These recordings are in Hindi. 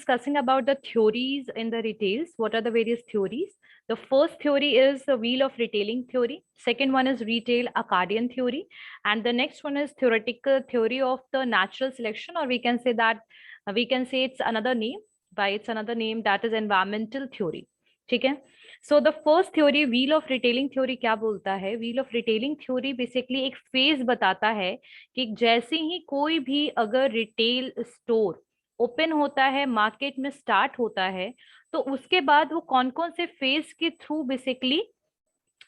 discussing about the theories in the retails. What are the various theories? The first theory is the wheel of retailing theory. Second one is retail accordion theory. And the next one is theoretical theory of the natural selection, or we can say that it's another name. By its another name, that is environmental theory. ठीक है. So the first theory, wheel of retailing theory, क्या बोलता है? Wheel of retailing theory basically एक phase बताता है कि जैसे ही कोई भी अगर रिटेल स्टोर ओपन होता है, मार्केट में स्टार्ट होता है, तो उसके बाद वो कौन कौन से फेज के थ्रू बेसिकली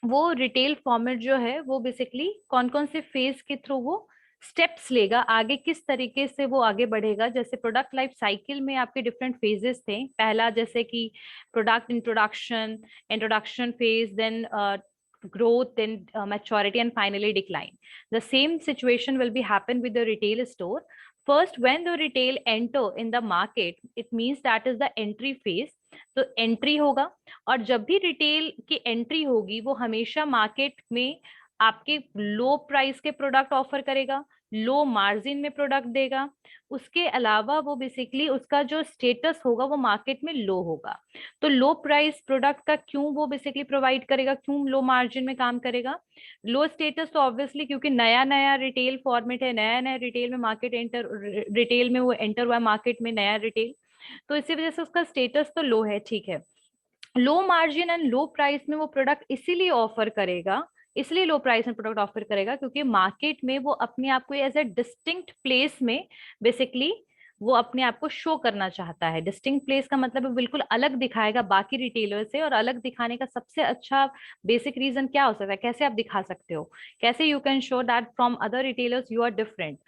वो रिटेल फॉर्मेट जो है वो बेसिकली कौन कौन से फेज के थ्रू वो स्टेप्स लेगा, आगे किस तरीके से वो आगे बढ़ेगा. जैसे प्रोडक्ट लाइफ साइकिल में आपके डिफरेंट फेजेस थे. पहला जैसे कि product introduction phase, then growth, then maturity, and finally decline. The same situation will be happen with the retail store. First, when the retail enter in the market, it means that is the entry phase. तो एंट्री होगा, और जब भी रिटेल की एंट्री होगी वो हमेशा मार्केट में आपके लो प्राइस के प्रोडक्ट ऑफर करेगा, लो मार्जिन में प्रोडक्ट देगा. उसके अलावा वो बेसिकली उसका जो स्टेटस होगा वो मार्केट में लो होगा. तो लो प्राइस प्रोडक्ट का क्यों वो बेसिकली प्रोवाइड करेगा, क्यों लो मार्जिन में काम करेगा? लो स्टेटस तो ऑब्वियसली क्योंकि नया नया रिटेल फॉर्मेट है, नया नया रिटेल में मार्केट रिटेल में वो एंटर हुआ मार्केट में, नया रिटेल, तो इसी वजह से उसका स्टेटस तो लो है. ठीक है. Low margin and low price में वो प्रोडक्ट इसीलिए ऑफर करेगा, इसलिए लो प्राइस में प्रोडक्ट ऑफर करेगा क्योंकि मार्केट में वो अपने आप को एज ए डिस्टिंक्ट प्लेस में बेसिकली वो अपने आप को शो करना चाहता है. डिस्टिंक्ट प्लेस का मतलब है बिल्कुल अलग दिखाएगा बाकी रिटेलर से, और अलग दिखाने का सबसे अच्छा बेसिक रीजन क्या हो सकता है, कैसे आप दिखा सकते हो, कैसे you can show that from other retailers you are different.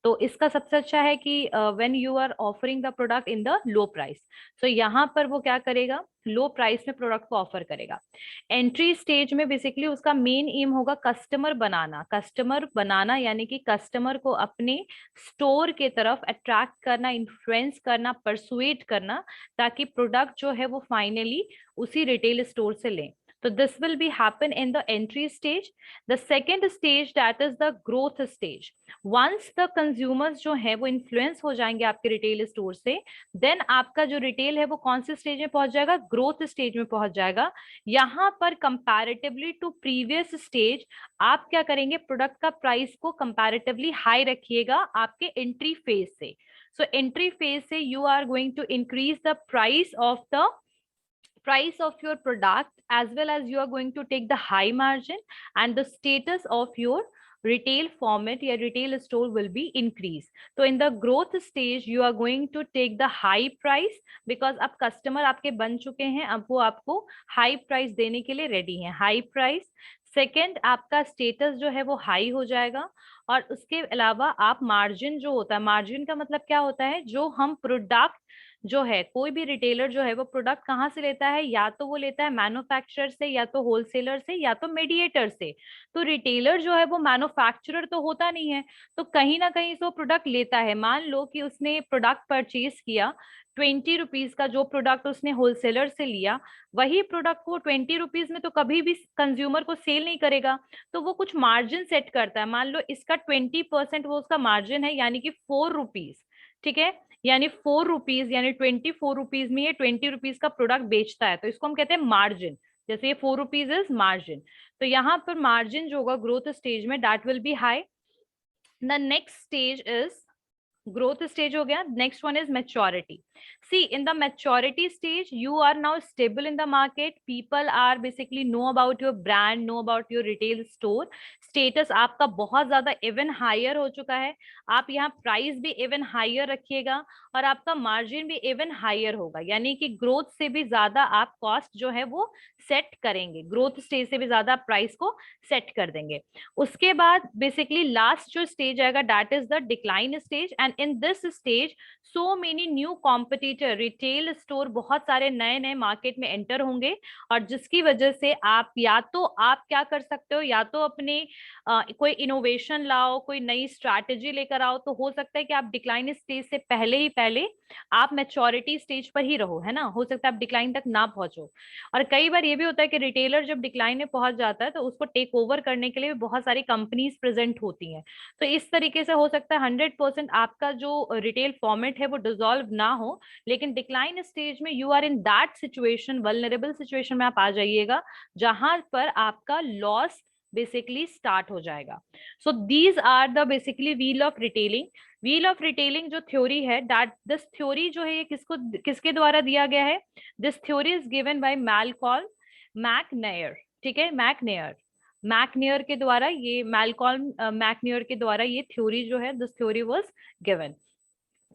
तो इसका सबसे अच्छा है कि when you are offering the product in the low price, तो यहाँ पर वो क्या करेगा, लो प्राइस में प्रोडक्ट को ऑफर करेगा. एंट्री स्टेज में बेसिकली उसका मेन एम होगा कस्टमर बनाना यानी कि कस्टमर को अपने स्टोर के तरफ अट्रैक्ट करना, इन्फ्लुएंस करना, परसुएट करना, ताकि प्रोडक्ट जो है वो फाइनली उसी रिटेल स्टोर से लें. So this will be happen in the entry stage. The second stage, that is the growth stage. Once the consumers जो है वो influence हो जाएंगे आपके रिटेल स्टोर से, then आपका जो रिटेल है वो कौन से स्टेज में पहुंच जाएगा, ग्रोथ स्टेज में पहुंच जाएगा. यहाँ पर कंपैरेटिवली टू प्रीवियस स्टेज आप क्या करेंगे, प्रोडक्ट का प्राइस को कंपैरेटिवली हाई रखिएगा आपके एंट्री फेज से. सो एंट्री फेज से you are going to increase the price of your product, as well as you are going to take the high margin, and the status of your retail format या retail store will be increased. So in the growth stage you are going to take the high price because अब customer आपके बन चुके हैं, अब वो आपको high price देने के लिए ready हैं. high price. सेकेंड, आपका स्टेटस जो है वो हाई हो जाएगा, और उसके अलावा आप मार्जिन जो होता है, मार्जिन का मतलब क्या होता है, जो हम प्रोडक्ट जो है, कोई भी रिटेलर जो है वो प्रोडक्ट कहाँ से लेता है, या तो वो लेता है मैन्युफैक्चरर से, या तो होलसेलर से, या तो मीडिएटर से. तो रिटेलर जो है वो मैन्युफैक्चरर तो होता नहीं है, तो कहीं ना कहीं से वो प्रोडक्ट लेता है. मान लो कि उसने प्रोडक्ट परचेज किया 20 रुपीज का, जो प्रोडक्ट उसने होलसेलर से लिया, वही प्रोडक्ट को 20 रुपीज में तो कभी भी कंज्यूमर को सेल नहीं करेगा, तो वो कुछ मार्जिन सेट करता है. मान लो इसका 20% वो उसका मार्जिन है, यानी कि 4 रुपीज. ठीक है, यानी 4 रुपीज, यानी 24 रुपीज में ये 20 रुपीज का प्रोडक्ट बेचता है, तो इसको हम कहते हैं मार्जिन. जैसे ये 4 रुपीज इज मार्जिन, तो यहाँ पर मार्जिन जो होगा ग्रोथ स्टेज में, that will be high. The next stage is, growth stage हो गया. Next one is maturity. See in the maturity stage you are now stable in the market, people are basically know about your brand, know about your retail store. Status आपका बहुत ज्यादा इवन हायर हो चुका है, आप यहाँ प्राइस भी इवन हायर रखिएगा, और आपका मार्जिन भी इवन हायर होगा, यानी कि ग्रोथ से भी ज्यादा आप कॉस्ट जो है वो सेट करेंगे, ग्रोथ स्टेज से भी ज्यादा प्राइस को सेट कर देंगे. उसके बाद बेसिकली लास्ट जो स्टेज आएगा, that is the decline stage. And in this stage so many new competitor, retail store बहुत सारे नए नए मार्केट में एंटर होंगे, और जिसकी वजह से आप या तो आप क्या कर सकते हो, या तो अपने कोई इनोवेशन लाओ, कोई नई स्ट्रैटेजी लेकर आओ, तो हो सकता है कि आप डिक्लाइन स्टेज से पहले आप मैच्योरिटी स्टेज पर ही रहो, है ना. हो सकता है आप डिक्लाइन तक ना पहुंचो, और कई बार ये भी होता है कि रिटेलर जब डिक्लाइन में पहुंच जाता है तो उसको टेक ओवर करने के लिए बहुत सारी कंपनीज प्रेजेंट होती हैं. तो इस तरीके से हो सकता है 100% आपका जो रिटेल फॉर्मेट है वो डिसॉल्व ना हो, लेकिन डिक्लाइन स्टेज में you are in that situation, vulnerable situation में आप आ जाइएगा जहां पर आपका लॉस बेसिकली स्टार्ट हो जाएगा। So these are the basically wheel of retailing. Wheel of retailing जो थ्योरी है, दैट दिस थ्योरी जो है ये किसके द्वारा दिया गया है? This theory is given by Malcolm McNair. ठीक है, मैकनेयर के द्वारा, ये मैलकॉल्म मैकनेयर के द्वारा ये थ्योरी जो है, दिस थ्योरी वाज गिवन।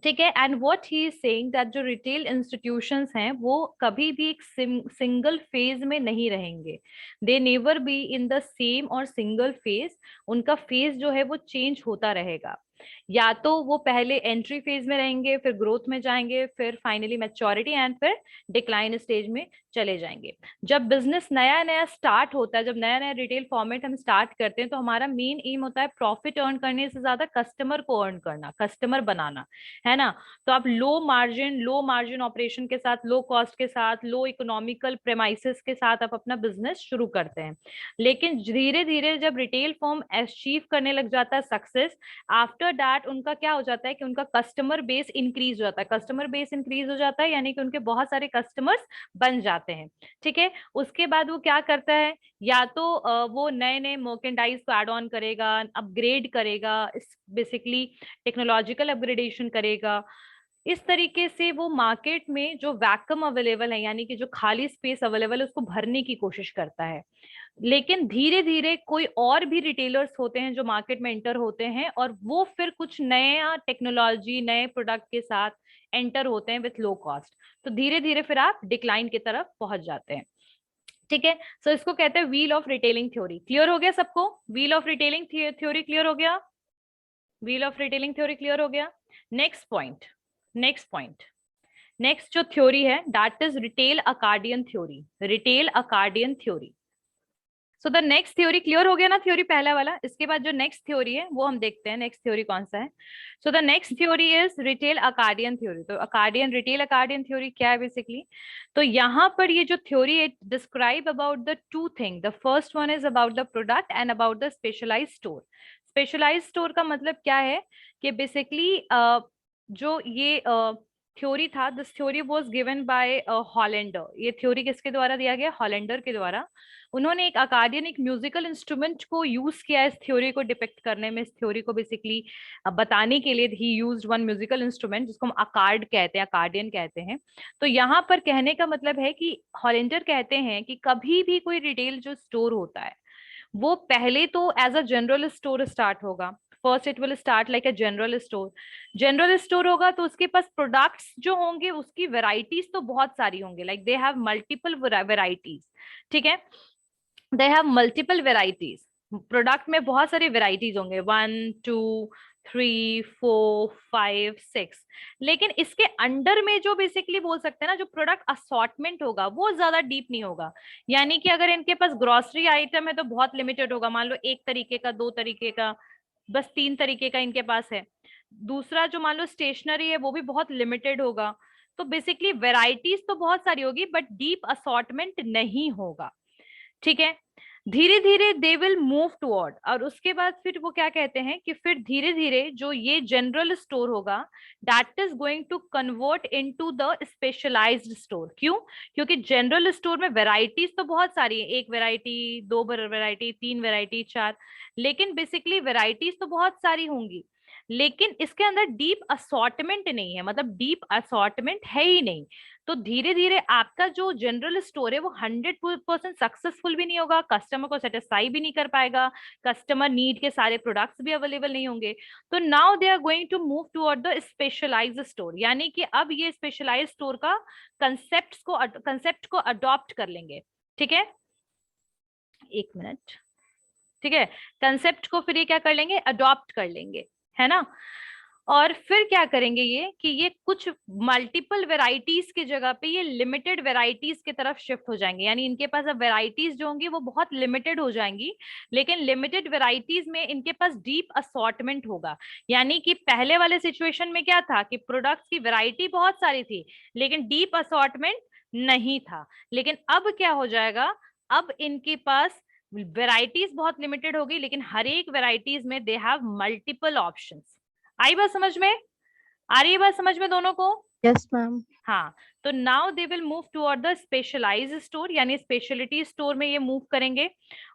ठीक है, and what he is saying that जो रिटेल इंस्टीट्यूशंस हैं वो कभी भी एक सिंगल फेज में नहीं रहेंगे। They never be in the same और सिंगल फेज। उनका फेज जो है वो चेंज होता रहेगा। या तो वो पहले एंट्री फेज में रहेंगे, फिर ग्रोथ में जाएंगे, फिर फाइनली मैच्योरिटी एंड फिर डिक्लाइन स्टेज में चले जाएंगे। जब बिजनेस नया नया स्टार्ट होता है, जब नया नया रिटेल फॉर्मेट हम स्टार्ट करते हैं, तो हमारा मेन एम होता है प्रॉफिट अर्न करने से ज्यादा कस्टमर को अर्न करना, कस्टमर बनाना, है ना। तो आप लो मार्जिन ऑपरेशन के साथ, लो कॉस्ट के साथ, लो इकोनॉमिकल प्रेमाइसेस के साथ आप अपना बिजनेस शुरू करते हैं। लेकिन धीरे धीरे जब रिटेल फॉर्म अचीव करने लग जाता है सक्सेस, आफ्टर दैट उनका क्या हो जाता है कि उनका कस्टमर बेस इंक्रीज हो जाता है। कस्टमर बेस इंक्रीज हो जाता है यानी कि उनके बहुत सारे कस्टमर्स बन जाते हैं। ठीक है, उसके बाद वो क्या करता है, या तो वो नए नए मर्केंडाइज को एड ऑन करेगा, अपग्रेड करेगा, बेसिकली टेक्नोलॉजिकल अपग्रेडेशन करेगा। इस तरीके से वो मार्केट में जो वैक्यूम अवेलेबल है, यानी कि जो खाली स्पेस अवेलेबल है, उसको भरने की कोशिश करता है। लेकिन धीरे धीरे कोई और भी रिटेलर्स होते हैं जो मार्केट में एंटर होते हैं, और वो फिर कुछ नया टेक्नोलॉजी, नए प्रोडक्ट के साथ एंटर होते हैं विथ लो कॉस्ट। तो धीरे धीरे फिर आप डिक्लाइन की तरफ पहुंच जाते हैं। ठीक है, सो इसको कहते हैं wheel of retailing theory. Clear हो गया सबको? Wheel of retailing theory clear हो गया? Wheel of retailing theory clear हो गया? नेक्स्ट पॉइंट, नेक्स्ट जो थ्योरी है that is retail accordion theory. Retail accordion theory. So the next theory clear हो गया ना, थ्योरी पहला वाला। इसके बाद जो नेक्स्ट थ्योरी है वो हम देखते हैं, नेक्स्ट थ्योरी कौन सा है। So the next theory is retail accordion theory. तो रिटेल अकार्डियन थ्योरी क्या है बेसिकली? तो यहाँ पर ये जो theory it describe about the two thing. The first one is about the product and about the specialised store. Specialised store का मतलब क्या है कि बेसिकली जो ये थ्योरी था, this theory was given by Hollander. ये थ्योरी किसके द्वारा दिया गया? हॉलैंडर के द्वारा। उन्होंने एक अकार्डियन, एक म्यूजिकल इंस्ट्रूमेंट को यूज किया इस थ्योरी को डिपिक्ट करने में। इस थ्योरी को बेसिकली बताने के लिए ही यूज्ड वन म्यूजिकल इंस्ट्रूमेंट जिसको हम अकार्ड कहते हैं, अकार्डियन कहते हैं। तो यहाँ पर कहने का मतलब है कि हॉलैंडर कहते हैं कि कभी भी कोई रिटेल जो स्टोर होता है वो पहले तो as a general store start होगा। First it will start like a general store. General store होगा तो उसके पास प्रोडक्ट्स जो होंगे उसकी वेराइटीज तो बहुत सारी होंगे, like they have multiple varieties. ठीक है, they have multiple varieties. Product में बहुत सारी वेराइटीज होंगे, 1 2 3 4 5 6। लेकिन इसके अंडर में जो बेसिकली बोल सकते हैं ना, जो प्रोडक्ट असॉर्टमेंट होगा वो ज्यादा डीप नहीं होगा। यानी कि अगर इनके पास ग्रोसरी आइटम है तो बहुत लिमिटेड होगा, मान लो एक तरीके का, दो तरीके का, बस 3 तरीके का इनके पास है। दूसरा जो मान लो स्टेशनरी है वो भी बहुत लिमिटेड होगा। तो बेसिकली वेराइटीज तो बहुत सारी होगी बट डीप असॉर्टमेंट नहीं होगा। ठीक है, धीरे धीरे दे विल मूव टुवर्ड। और उसके बाद फिर वो क्या कहते हैं कि फिर धीरे धीरे जो ये जनरल स्टोर होगा that is going to convert into the specialised store. क्यों? क्योंकि जनरल स्टोर में वेराइटीज तो बहुत सारी है, एक वेराइटी, दो वेराइटी, तीन वेराइटी, चार, लेकिन बेसिकली वेराइटीज तो बहुत सारी होंगी, लेकिन इसके अंदर डीप असॉर्टमेंट नहीं है, मतलब डीप असॉर्टमेंट है ही नहीं। तो धीरे धीरे आपका जो जनरल स्टोर है वो 100% सक्सेसफुल भी नहीं होगा, कस्टमर को सेटिस्फाई भी नहीं कर पाएगा, कस्टमर नीड के सारे प्रोडक्ट्स भी अवेलेबल नहीं होंगे। तो now they are going to move toward the specialised store, यानी कि अब ये स्पेशलाइज्ड स्टोर का कंसेप्ट को अडॉप्ट कर लेंगे। ठीक है, एक मिनट। ठीक है, कंसेप्ट को फिर ये क्या कर लेंगे? अडॉप्ट कर लेंगे, है ना। और फिर क्या करेंगे ये कि ये कुछ मल्टीपल वेराइटीज की जगह पे ये लिमिटेड वेराइटीज की तरफ शिफ्ट हो जाएंगे। यानी इनके पास अब वेराइटीज जो होंगी वो बहुत लिमिटेड हो जाएंगी, लेकिन लिमिटेड वेराइटीज में इनके पास डीप असॉर्टमेंट होगा। यानी कि पहले वाले सिचुएशन में क्या था कि प्रोडक्ट्स की वेराइटी बहुत सारी थी लेकिन डीप असॉर्टमेंट नहीं था। लेकिन अब क्या हो जाएगा, अब इनके पास वेराइटीज बहुत लिमिटेड होगी लेकिन हर एक वेराइटीज में दे हैव मल्टीपल ऑप्शंस। आई बात समझ में? आ रही है बात समझ में दोनों को? Yes ma'am. हाँ, तो now they will move toward the specialize store, यानी स्पेशलिटी स्टोर में ये मूव करेंगे।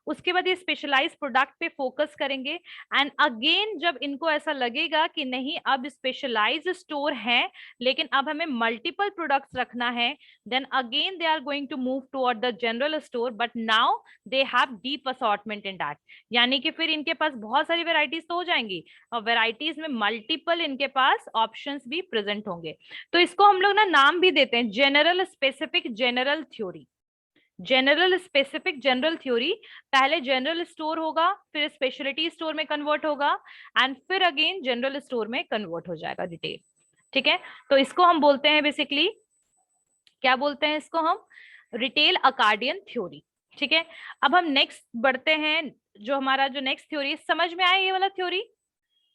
उसके बाद ये स्पेशलाइज प्रोडक्ट पे फोकस करेंगे। एंड अगेन जब इनको ऐसा लगेगा कि नहीं अब स्पेशलाइज स्टोर है लेकिन अब हमें मल्टीपल प्रोडक्ट्स रखना है, then again they are going to move toward the general store, but now they have deep assortment in that. यानी कि फिर इनके पास बहुत सारी वेराइटीज तो हो जाएंगी और वेराइटीज में मल्टीपल इनके पास ऑप्शंस भी प्रेजेंट होंगे। तो इसको हम लोग ना नाम भी देते हैं general specific general theory. General specific general theory, पहले जनरल स्टोर होगा फिर स्पेशलिटी स्टोर में कन्वर्ट होगा एंड फिर अगेन जनरल स्टोर में कन्वर्ट हो जाएगा रिटेल। ठीक है, तो इसको हम बोलते हैं बेसिकली, क्या बोलते हैं इसको हम, रिटेल अकार्डियन थ्योरी। ठीक है, अब हम नेक्स्ट बढ़ते हैं। जो हमारा जो नेक्स्ट थ्योरी, समझ में आया ये वाला थ्योरी?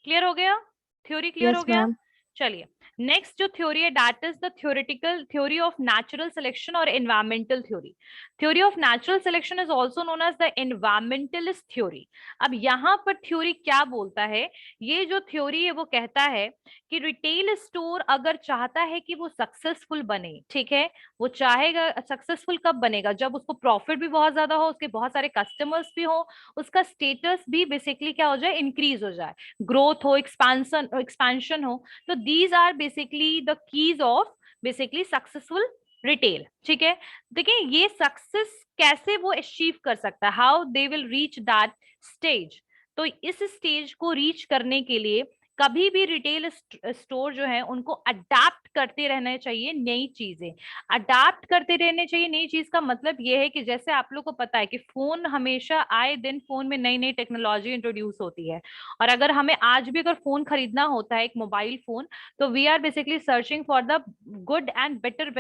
क्लियर हो गया? थ्योरी क्लियर हो Yes, गया? ma'am. चलिए, नेक्स्ट जो थ्योरी है that is the theoretical theory of natural selection और environmental theory. Theory of natural selection is also known as the environmentalist theory. अब यहाँ पर थ्योरी क्या बोलता है, ये जो थ्योरी है वो कहता है कि रिटेल स्टोर अगर चाहता है कि वो सक्सेसफुल बने, ठीक है, वो चाहेगा सक्सेसफुल कब बनेगा, जब उसको प्रॉफिट भी बहुत ज्यादा हो, उसके बहुत सारे कस्टमर्स भी हो, उसका स्टेटस भी बेसिकली क्या हो जाए, इंक्रीज हो जाए, ग्रोथ हो, एक्सपांशन हो। तो these are basically the keys of basically successful retail. ठीक है, देखिए ये सक्सेस कैसे वो अचीव कर सकता है, how they will reach that stage. तो इस स्टेज को रीच करने के लिए कभी भी रिटेल स्टोर जो है उनको अडाप्ट करते रहना चाहिए नई चीजें। अडाप्ट करते रहने चाहिए नई चीज का मतलब ये है कि जैसे आप लोग को पता है कि फोन हमेशा आए दिन फोन में नई नई टेक्नोलॉजी इंट्रोड्यूस होती है, और अगर हमें आज भी अगर फोन खरीदना होता है एक मोबाइल फोन, तो we are basically searching for the good and better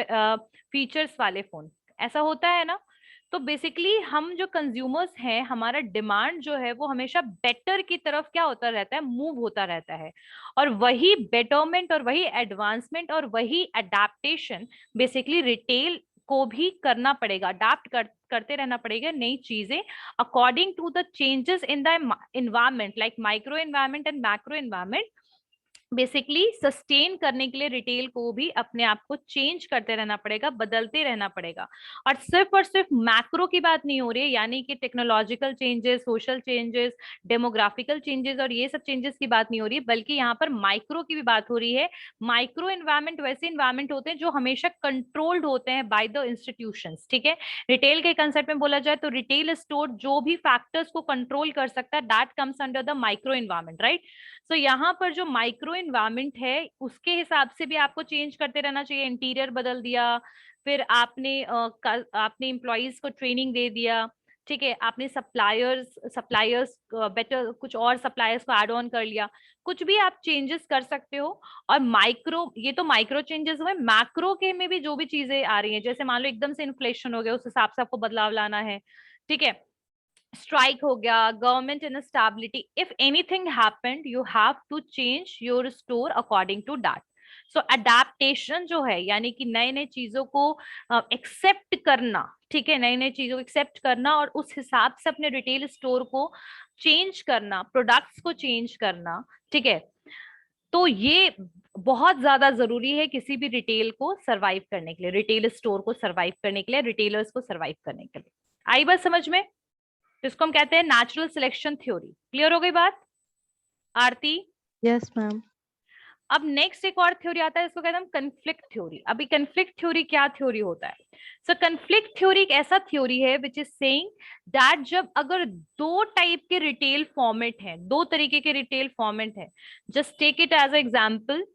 features वाले फोन, ऐसा होता है ना। तो बेसिकली हम जो कंज्यूमर्स हैं, हमारा डिमांड जो है वो हमेशा बेटर की तरफ क्या होता रहता है, मूव होता रहता है। और वही बेटरमेंट और वही एडवांसमेंट और वही अडेप्टेशन बेसिकली रिटेल को भी करना पड़ेगा, अडाप्ट करते रहना पड़ेगा नई चीजें according to the changes in the environment like micro environment and macro environment. Basically sustain करने के लिए रिटेल को भी अपने आप को चेंज करते रहना पड़ेगा, बदलते रहना पड़ेगा। और सिर्फ मैक्रो की बात नहीं हो रही है, यानी कि technological changes, social changes, demographical changes और ये सब चेंजेस की बात नहीं हो रही है, बल्कि यहाँ पर माइक्रो की भी बात हो रही है। माइक्रो इन्वायरमेंट वैसे इन्वायरमेंट होते हैं जो हमेशा कंट्रोल्ड होते हैं बाय द इंस्टीट्यूशंस। ठीक है, रिटेल के कंसेप्ट में बोला जाए तो रिटेल स्टोर जो भी फैक्टर्स को कंट्रोल कर सकता है that comes under the micro environment, right. तो यहाँ पर जो माइक्रो इन्वायरमेंट है उसके हिसाब से भी आपको चेंज करते रहना चाहिए। इंटीरियर बदल दिया, फिर आपने एम्प्लॉयज को ट्रेनिंग दे दिया, ठीक है, आपने सप्लायर्स बेटर कुछ और सप्लायर्स को ऐड ऑन कर लिया, कुछ भी आप चेंजेस कर सकते हो। और माइक्रो, ये तो माइक्रो चेंजेस हुए। मैक्रो के में भी जो भी चीजें आ रही हैं, जैसे मान लो एकदम से इन्फ्लेशन हो गया, उस हिसाब से आपको बदलाव लाना है। ठीक है, स्ट्राइक हो गया, government instability, if anything happened you have to change your store according to that. So adaptation जो है, यानी कि नए नए चीजों को एक्सेप्ट करना, ठीक है, नई नई चीजों को एक्सेप्ट करना और उस हिसाब से अपने रिटेल स्टोर को चेंज करना, प्रोडक्ट्स को चेंज करना। ठीक है, तो ये बहुत ज्यादा जरूरी है किसी भी रिटेल को सरवाइव करने के लिए, रिटेल स्टोर को सरवाइव करने के लिए, रिटेलर्स को सरवाइव करने के लिए। आई बात समझ में? तो इसको हम कहते हैं नेचुरल सिलेक्शन थ्योरी। क्लियर हो गई बात आरती? Yes, ma'am. अब नेक्स्ट एक और थ्योरी आता है, इसको कहते हैं हम कन्फ्लिक्ट थ्योरी। अभी कन्फ्लिक्ट थ्योरी क्या थ्योरी होता है? सो कन्फ्लिक्ट थ्योरी एक ऐसा थ्योरी है विच इज सेइंग दैट जब अगर दो टाइप के रिटेल फॉर्मेट हैं, दो तरीके के रिटेल फॉर्मेट है, just take it as example.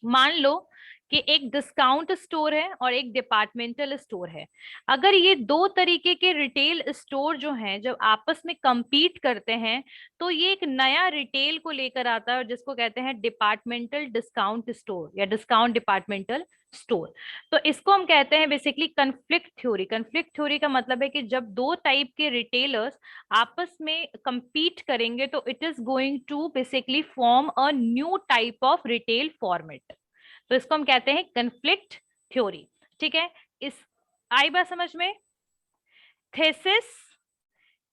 मान लो कि एक डिस्काउंट स्टोर है और एक डिपार्टमेंटल स्टोर है। अगर ये दो तरीके के रिटेल स्टोर जो हैं जब आपस में compete करते हैं, तो ये एक नया रिटेल को लेकर आता है और जिसको कहते हैं डिपार्टमेंटल डिस्काउंट स्टोर या डिस्काउंट डिपार्टमेंटल स्टोर। तो इसको हम कहते हैं basically conflict theory. Conflict theory का मतलब है कि जब दो टाइप के रिटेलर्स आपस में compete करेंगे तो it is going to basically form a new type of retail format. तो इसको हम कहते हैं कन्फ्लिक्ट थ्योरी। ठीक है, इस आई बात समझ में? थेसिस,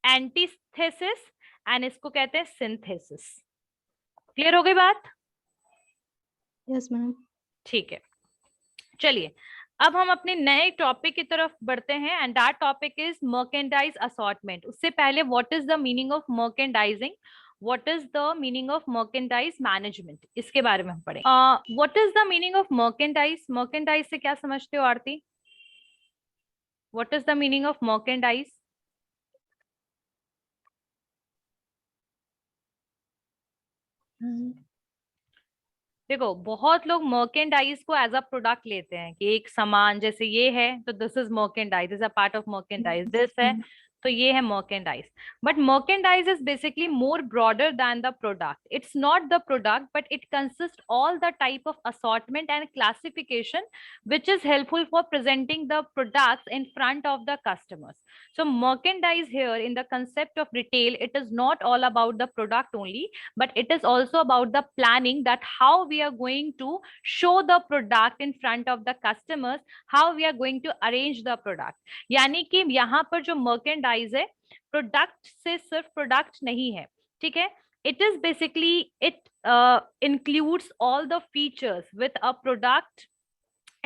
एंटीथेसिस एंड इसको कहते हैं सिंथेसिस। क्लियर हो गई बात? Yes, ma'am. ठीक है, चलिए अब हम अपने नए टॉपिक की तरफ बढ़ते हैं and that topic is merchandise assortment. उससे पहले what is the meaning of merchandising, what is the meaning of merchandise management, इसके बारे में हम पढ़ेंगे। What is the meaning of merchandise, merchandise से क्या समझते हो Aarti? What is the meaning of merchandise? देखो बहुत लोग मर्केंडाइज को एज अ प्रोडक्ट लेते हैं कि एक सामान जैसे ये है तो this is merchandise, is a part of merchandise, this है तो ये है merchandise. But merchandise is basically more broader than the product, it's not the product but it consist all the type of assortment and classification which is helpful for presenting the products in front of the customers. So merchandise here in the concept of retail, it is not all about the product only, but it is also about the planning that how we are going to show the product in front of the customers, how we are going to arrange the product। यानी कि यहाँ पर जो merchandise है प्रोडक्ट से सिर्फ प्रोडक्ट नहीं है, ठीक है, it is basically it includes all the features with a product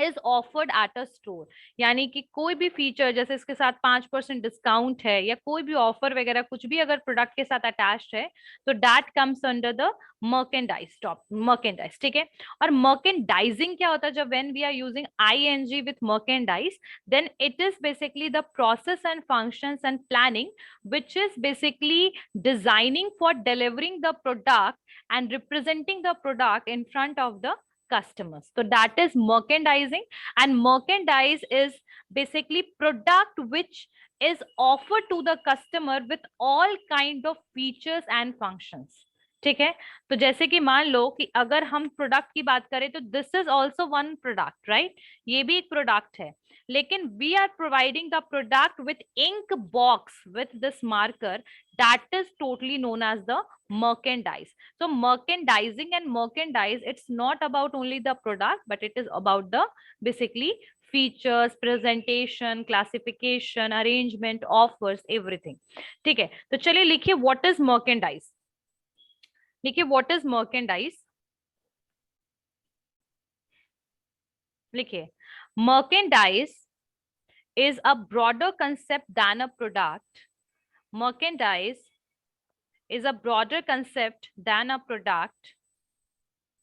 is offered at a store. यानी कि कोई भी फीचर जैसे इसके साथ 5% डिस्काउंट है या कोई भी ऑफर वगैरह कुछ भी अगर प्रोडक्ट के साथ अटैच्ड है तो that comes under the merchandise top merchandise, ठीक है। और मर्केंडाइजिंग क्या होता है? जब when we are using I N G with merchandise then it is basically the process and functions and planning which is basically designing for delivering the product and representing the product in front of the customers. So that is merchandising, and merchandise is basically product which is offered to the customer with all kind of features and functions, ठीक है। तो जैसे कि मान लो कि अगर हम प्रोडक्ट की बात करें तो this is also one product, right, ये भी एक प्रोडक्ट है, लेकिन we are providing the product with ink box with this marker, that is totally known as the merchandise. So merchandising and merchandise, it's not about only the product, but it is about the basically features, presentation, classification, arrangement, offers, everything, ठीक है। तो चलिए लिखिए what is merchandise, लिखिए what is merchandise, लिखिए merchandise is a broader concept than a product, merchandise is a broader concept than a product,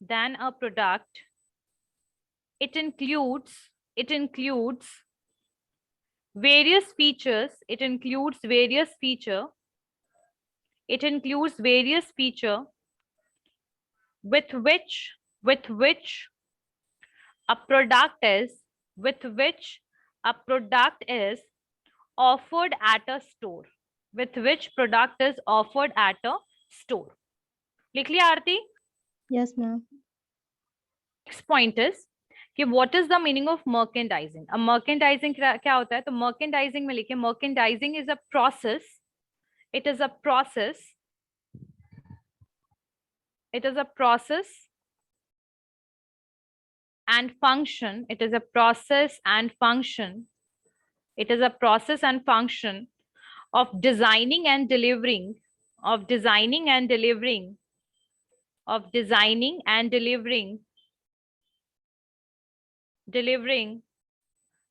than a product. It includes various features, it includes various feature, it includes various feature with which a product is, with which a product is offered at a store, with which product is offered at a store। लिख लिया आरती? Yes, ma'am. Next point is कि what is the meaning of merchandising। अब merchandising क्या होता है? तो merchandising में लिखिए merchandising is a process, it is a process, it is a process and function, it is a process and function, it is a process and function of designing and delivering, of designing and delivering, of designing and delivering, delivering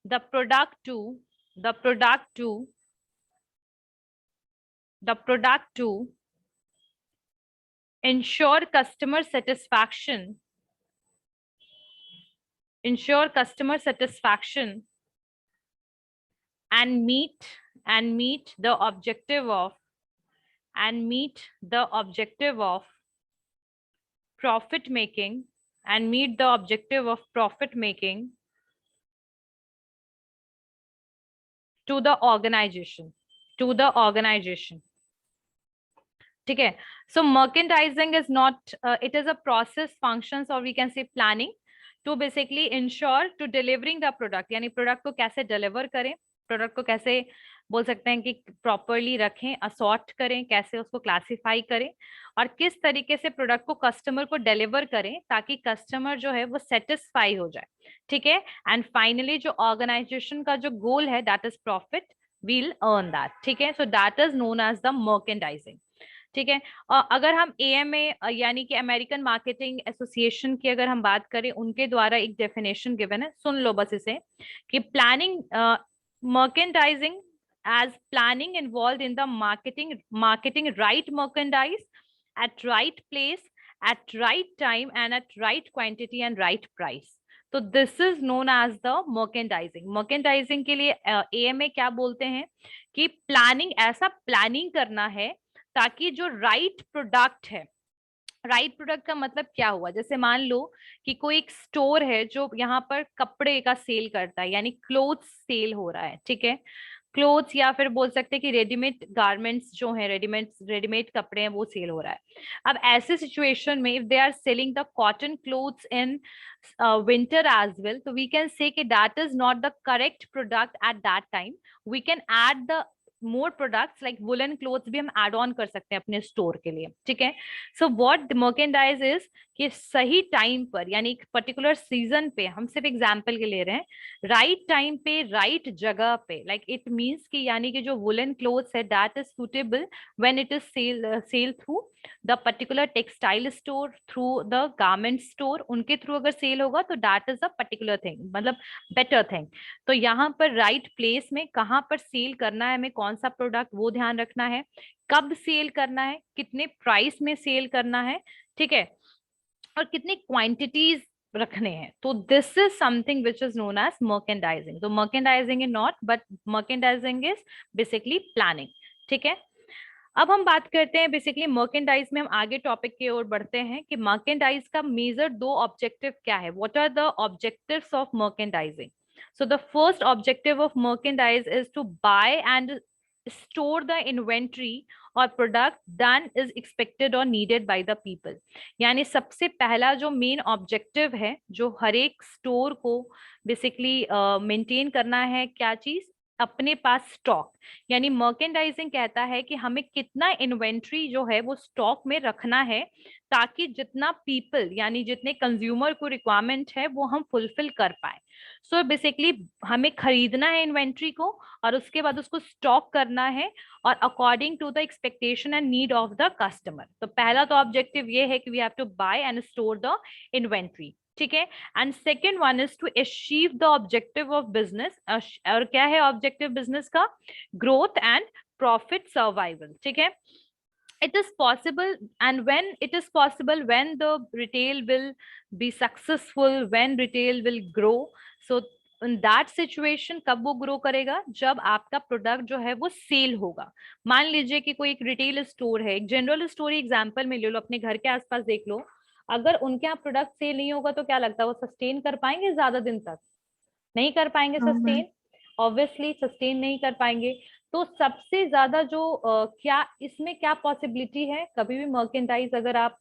the product to, the product to, the product to ensure customer satisfaction, ensure customer satisfaction and meet the objective of, and meet the objective of profit making, and meet the objective of profit making to the organization, to the organization, ठीक है। So merchandising is not it is a process, functions, or we can say planning to basically ensure to delivering the product, यानी प्रोडक्ट को कैसे डिलीवर करें, प्रोडक्ट को कैसे बोल सकते हैं कि प्रॉपरली रखें, असॉर्ट करें, कैसे उसको क्लासिफाई करें और किस तरीके से प्रोडक्ट को कस्टमर को डिलीवर करें ताकि कस्टमर जो है वो सेटिस्फाई हो जाए, ठीक है। एंड फाइनली जो ऑर्गेनाइजेशन का जो गोल है that is profit, we'll earn that, ठीक है। So that is known as the merchandising। ठीक है। अगर हम AMA यानी कि अमेरिकन मार्केटिंग एसोसिएशन की अगर हम बात करें, उनके द्वारा एक डेफिनेशन गिवन है, सुन लो बस इसे, कि planning merchandising as planning involved in the marketing right merchandise at right place at right time and at right quantity and right price. तो this is known as the merchandising. Merchandising के लिए AMA क्या बोलते हैं कि प्लानिंग, ऐसा प्लानिंग करना है ताकि जो राइट प्रोडक्ट है, राइट प्रोडक्ट का मतलब क्या हुआ, जैसे मान लो कि कोई एक स्टोर है जो यहाँ पर कपड़े का सेल करता है, यानी क्लोथ सेल हो रहा है, ठीक है, क्लोथ्स, या फिर बोल सकते हैं कि रेडीमेड गारमेंट्स जो है, रेडीमेड कपड़े हैं वो सेल हो रहा है। अब ऐसे सिचुएशन में if they are selling the cotton clothes in winter as well, तो वी कैन से कि that is not the correct product at that time, we can add the more products like woollen clothes भी हम एड ऑन कर सकते हैं अपने स्टोर के लिए, ठीक है। सो व्हाट मर्केंडाइज इज कि सही टाइम पर, यानी एक पर्टिकुलर सीजन पे, हम सिर्फ एग्जांपल के ले रहे हैं, राइट टाइम पे राइट जगह पे, लाइक इट मींस कि यानी कि जो वुलन क्लोथ्स है that is suitable when it is sale through the particular textile store, through the garment store, उनके थ्रू अगर सेल होगा तो that is a particular thing, मतलब बेटर थिंग। तो यहाँ पर राइट प्लेस में कहाँ पर सेल करना है हमें, कौन सा प्रोडक्ट, वो ध्यान रखना है, कब सेल करना है, कितने प्राइस में सेल करना है, ठीक है, और कितनी क्वांटिटीज रखने हैं। तो this is something which is known as merchandising. तो merchandising is not, but merchandising is basically planning, ठीक है। अब हम बात करते हैं बेसिकली मर्केंडाइज में, हम आगे टॉपिक की ओर बढ़ते हैं कि मर्केंडाइज का मेजर दो ऑब्जेक्टिव क्या है, what are the objectives of merchandising. So the first objective of merchandise is to buy and store the inventory or product than is expected or needed by the people। यानी सबसे पहला जो मेन ऑब्जेक्टिव है जो हर एक स्टोर को बेसिकली मेंटेन करना है, क्या चीज, अपने पास स्टॉक। यानी मर्केंडाइजिंग कहता है कि हमें कितना इन्वेंट्री जो है वो स्टॉक में रखना है ताकि जितना पीपल यानी जितने कंज्यूमर को रिक्वायरमेंट है वो हम फुलफिल कर पाए। सो बेसिकली हमें खरीदना है इन्वेंट्री को और उसके बाद उसको स्टॉक करना है और according to the expectation and need of the customer. तो पहला तो ऑब्जेक्टिव ये है कि we have to buy and store the inventory, ठीक है। And second one is to achieve the objective of business. और क्या है ऑब्जेक्टिव बिजनेस का, ग्रोथ एंड प्रॉफिट सर्वाइवल, ठीक है। It is possible, and when it is possible, when the retail will be successful, when retail will grow, so in that situation कब वो ग्रो करेगा, जब आपका प्रोडक्ट जो है वो सेल होगा। मान लीजिए कि कोई एक रिटेल स्टोर है, एक जनरल स्टोर एग्जांपल में ले लो, अपने घर के आसपास देख लो, अगर उनके यहाँ प्रोडक्ट सेल नहीं होगा तो क्या लगता है वो सस्टेन कर पाएंगे ज्यादा दिन तक? नहीं कर पाएंगे हाँ मैम। सस्टेन, ऑब्वियसली सस्टेन नहीं कर पाएंगे। तो सबसे ज्यादा जो क्या इसमें क्या पॉसिबिलिटी है, कभी भी मर्केंडाइज, अगर आप,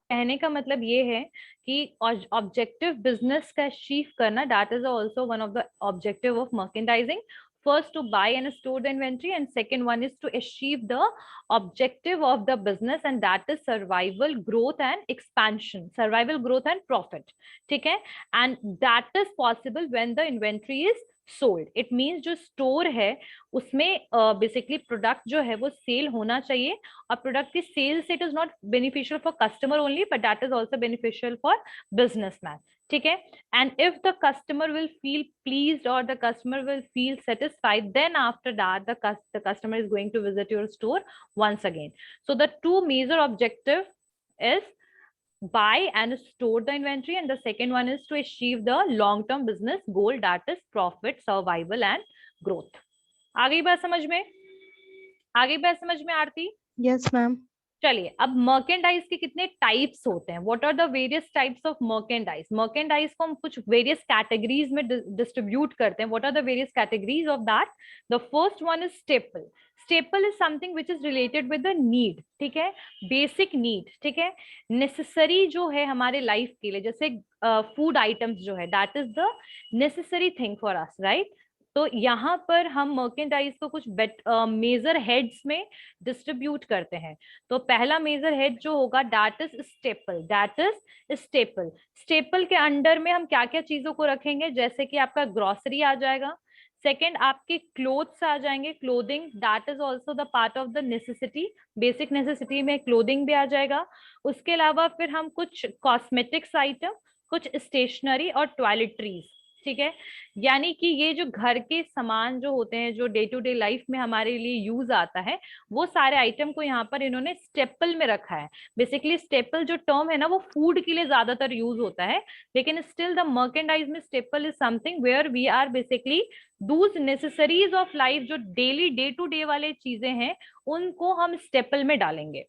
कहने का मतलब ये है कि ऑब्जेक्टिव बिजनेस का अचीव करना, that is also one of the objective of merchandising. First to buy and store the inventory, and second one is to achieve the objective of the business, and that is survival, growth and expansion, survival, growth and profit, ठीक है। and that is possible when the inventory is sold। it means जो स्टोर है उसमें बेसिकली प्रोडक्ट जो है वो सेल होना चाहिए, और प्रोडक्ट की sales it is not beneficial for customer only but that is also beneficial for businessman, ठीक है। And if the customer will feel pleased और the customer will feel satisfied, then after that the customer is going to visit your store once again। So the two major objective is buy and store the inventory, and the second one is to achieve the long term business goal, that is profit, survival and growth। आ गई बात समझ में? आ गई बात समझ में आरती? Yes ma'am. चलिए, अब मर्केंडाइज के कितने टाइप्स होते हैं, what are the various types of merchandise. Merchandise को हम कुछ वेरियस कैटेगरीज में डिस्ट्रीब्यूट करते हैं। What are the various categories of that? The first one is staple. Staple is something which is related with the need, ठीक है, बेसिक नीड, ठीक है, नेसेसरी जो है हमारे लाइफ के लिए, जैसे फूड आइटम्स जो है that is the necessary thing for us, right. तो यहाँ पर हम मर्केंडाइज को कुछ मेजर हेड्स में डिस्ट्रीब्यूट करते हैं। तो पहला मेजर हेड जो होगा that is staple, that is staple. Staple के अंडर में हम क्या क्या चीजों को रखेंगे, जैसे कि आपका ग्रोसरी आ जाएगा, सेकेंड आपके क्लोथ्स आ जाएंगे, clothing, that is also the part of the necessity, basic necessity में क्लोथिंग भी आ जाएगा। उसके अलावा फिर हम कुछ कॉस्मेटिक्स आइटम, कुछ स्टेशनरी और टॉयलेटरीज, ठीक है। यानी कि ये जो घर के सामान जो होते हैं, जो डे टू डे लाइफ में हमारे लिए यूज आता है, वो सारे आइटम को यहाँ पर इन्होंने स्टेपल में रखा है। बेसिकली स्टेपल जो टर्म है ना, वो फूड के लिए ज्यादातर यूज होता है, लेकिन स्टिल द मर्केंडाइज में staple is something where we are basically those necessities of life, जो डेली डे टू डे वाले चीजें हैं, उनको हम स्टेपल में डालेंगे,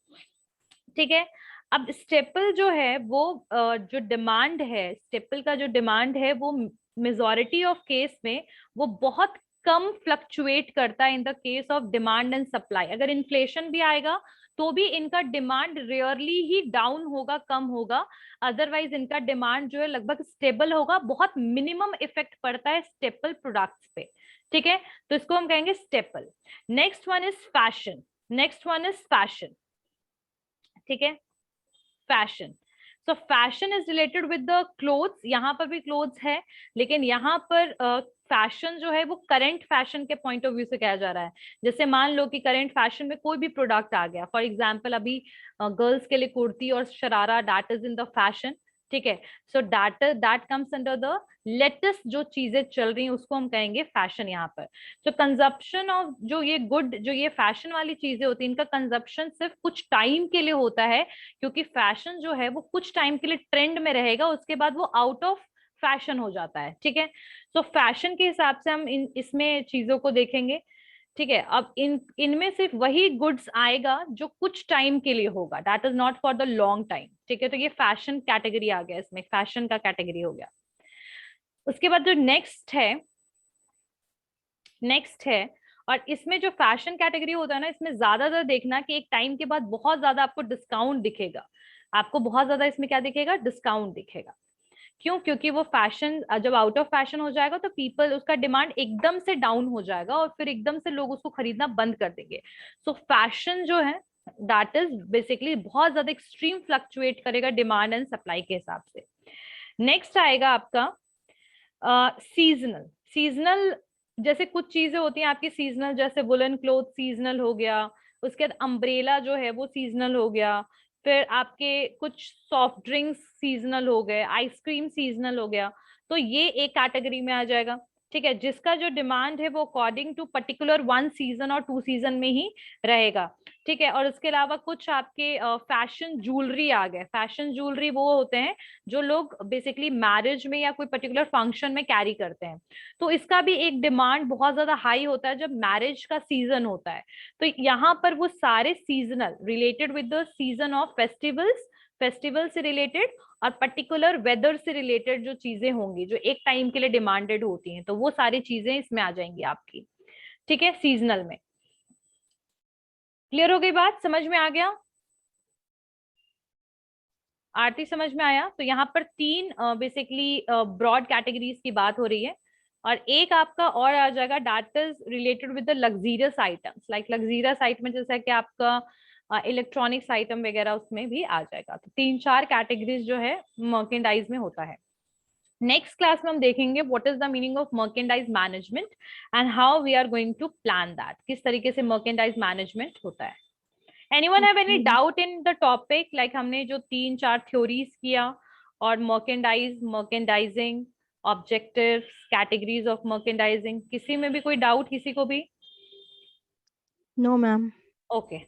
ठीक है। अब स्टेपल जो है वो जो डिमांड है, स्टेपल का जो डिमांड है वो मेजॉरिटी ऑफ केस में वो बहुत कम फ्लक्चुएट करता है in the case of demand and supply. अगर इन्फ्लेशन भी आएगा तो भी इनका डिमांड रेयरली ही डाउन होगा, कम होगा, अदरवाइज इनका डिमांड जो है लगभग स्टेबल होगा। बहुत मिनिमम इफेक्ट पड़ता है स्टेपल प्रोडक्ट्स पे, ठीक है। तो इसको हम कहेंगे staple. Next one is fashion, next one is fashion, ठीक है, fashion. So fashion is related with the clothes, यहाँ पर भी क्लोथ्स है, लेकिन यहाँ पर फैशन जो है वो करंट फैशन के पॉइंट ऑफ व्यू से कहा जा रहा है। जैसे मान लो कि करंट फैशन में कोई भी प्रोडक्ट आ गया, फॉर एग्जांपल अभी गर्ल्स के लिए कुर्ती और sharara, that is in the fashion, ठीक है। So that comes under the latest जो चीजें चल रही हैं, उसको हम कहेंगे फैशन यहाँ पर। तो कंजप्शन ऑफ जो ये गुड, जो ये फैशन वाली चीजें होती है, इनका कंजप्शन सिर्फ कुछ टाइम के लिए होता है, क्योंकि फैशन जो है वो कुछ टाइम के लिए ट्रेंड में रहेगा, उसके बाद वो आउट ऑफ फैशन हो जाता है, ठीक है। तो फैशन के हिसाब से हम इसमें चीजों को देखेंगे, ठीक है। अब इनमें सिर्फ वही गुड्स आएगा जो कुछ टाइम के लिए होगा, that is not for the long time, ठीक है। तो ये फैशन कैटेगरी आ गया, इसमें फैशन का कैटेगरी हो गया। उसके बाद जो नेक्स्ट है, और इसमें जो फैशन कैटेगरी होता है ना, इसमें ज्यादातर देखना कि एक टाइम के बाद बहुत ज्यादा आपको डिस्काउंट दिखेगा, आपको बहुत ज्यादा इसमें क्या दिखेगा, डिस्काउंट दिखेगा। क्यों? क्योंकि वो फैशन जब आउट ऑफ फैशन हो जाएगा तो पीपल, उसका डिमांड एकदम से डाउन हो जाएगा और फिर एकदम से लोग उसको खरीदना बंद कर देंगे। सो फैशन जो है दैट इज बेसिकली बहुत ज्यादा एक्सट्रीम फ्लक्चुएट करेगा डिमांड एंड सप्लाई के हिसाब से। नेक्स्ट आएगा आपका सीजनल। सीजनल जैसे कुछ चीजें होती हैं आपकी सीजनल, जैसे वुलन क्लोथ सीजनल हो गया, उसके बाद अम्ब्रेला जो है वो सीजनल हो गया, फिर आपके कुछ सॉफ्ट ड्रिंक्स सीजनल हो गए, आइसक्रीम सीजनल हो गया। तो ये एक कैटेगरी में आ जाएगा, ठीक है, जिसका जो डिमांड है वो अकॉर्डिंग टू पर्टिकुलर 1 सीजन और 2 सीजन में ही रहेगा, ठीक है। और उसके अलावा कुछ आपके फैशन ज्वेलरी आ गए। फैशन ज्वेलरी वो होते हैं जो लोग बेसिकली मैरिज में या कोई पर्टिकुलर फंक्शन में कैरी करते हैं। तो इसका भी एक डिमांड बहुत ज्यादा हाई होता है जब मैरिज का सीजन होता है। तो यहाँ पर वो सारे seasonal related with the season of festivals, festival से रिलेटेड और पर्टिकुलर वेदर से रिलेटेड जो चीजें होंगी जो एक टाइम के लिए डिमांडेड होती हैं, तो वो सारी चीजें इसमें आ जाएंगी आपकी, ठीक है, सीजनल में। क्लियर हो गई बात? समझ में आ गया? आरती समझ में आया? तो यहाँ पर 3 बेसिकली ब्रॉड कैटेगरीज की बात हो रही है, और एक आपका और आ जाएगा that is related with the luxurious items, like luxurious item जैसा कि आपका इलेक्ट्रॉनिक्स आइटम वगैरह, उसमें भी आ जाएगा। तो 3-4 कैटेगरीज जो है मर्केंडाइज में होता है। नेक्स्ट क्लास में हम देखेंगे what is the meaning of merchandise management and how we are going to plan that, किस तरीके से मर्केंडाइज मैनेजमेंट होता है। Anyone have any doubt in the topic? Like हमने जो 3-4 थ्योरीज किया, और merchandise, merchandising, objectives, categories of merchandising, किसी में भी कोई डाउट किसी को भी? No ma'am. ओके